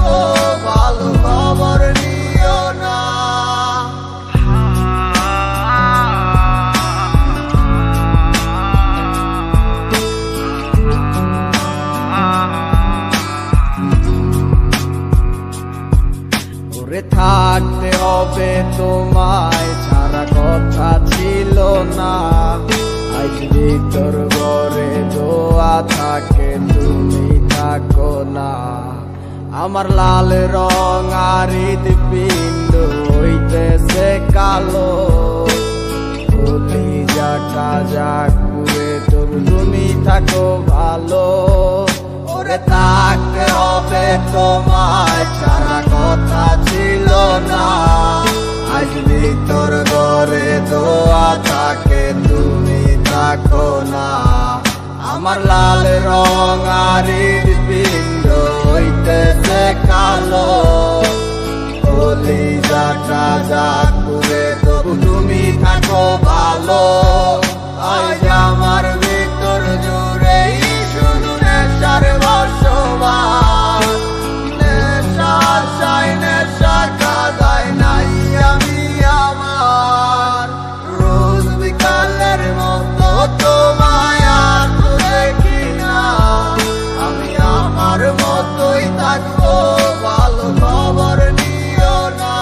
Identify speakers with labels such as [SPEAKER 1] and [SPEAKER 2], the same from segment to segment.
[SPEAKER 1] থাকবো, ভালো খবর নিও না। ওরে থাকতে হবে তোমায় ছাড়া কথা ছিল না, আজ ভিতর ঘরে দোয়া থাকে তুমি থাকো না। আমার লাল রং আর হৃদপিণ্ড হইতেছে কালো, কলিজাটা যাক পুড়ে তবু তুমি থাকো ভালো। ওরে থাকতে হবে তোমায় ছাড়া কথা ছিল না, আজ ভিতর ঘরে দোয়া থাকে তুমি থাকো না। আমার লাল রং আর হৃদপিণ্ড হইতেছে কালো, কলিজাটা যাক পুড়ে তবু তুমি থাকো ভালো। আজ আমার ভিতর জুড়ে শুধু নেশার বসবাস, নেশার সাই নেশা কাদায় নাই আমি আমার। রোজ বিকালের মতো তোমায় আর তো দেখি না, আমি আমার মতোই থাকবো, ভালো খবর নিও না।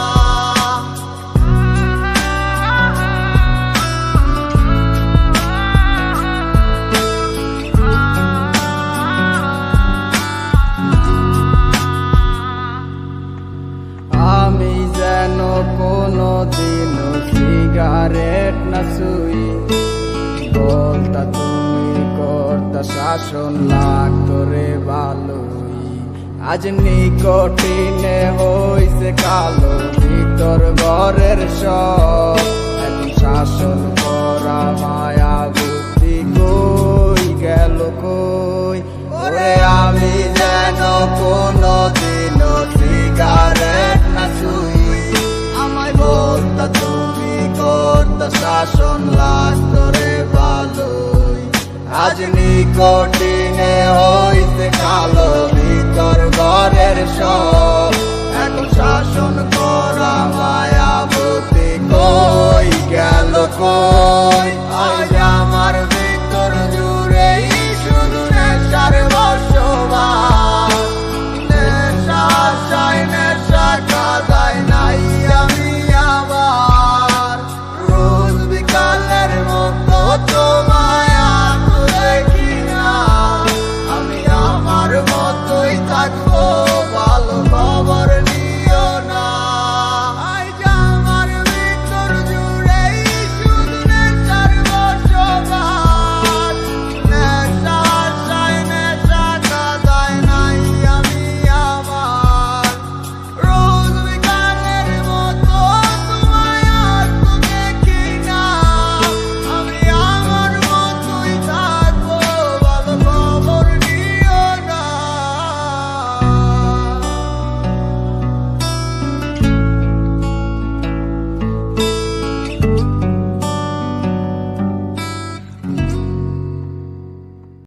[SPEAKER 1] আমি যেন কোনো দিন সিগারেট না ছুই, বলতা তুমি করতা শাসন লাগতো রে ভালোই। আজ নিকটিনে হইছে কালো, ভিতর ঘরের সব এখন শাসন করা মায়া বুদ্ধি কই গেল কই। ওরে আমি যেন কোনো দিন সিগারেট না ছুই, আমায় বলতা তুমি করতা শাসন লাগতো রে ভালোই। আজ নিকটিনে হইছে কালো, ভিতর ঘরের সব এখন শাসন করা মায়া বুদ্ধি কই গেল কই।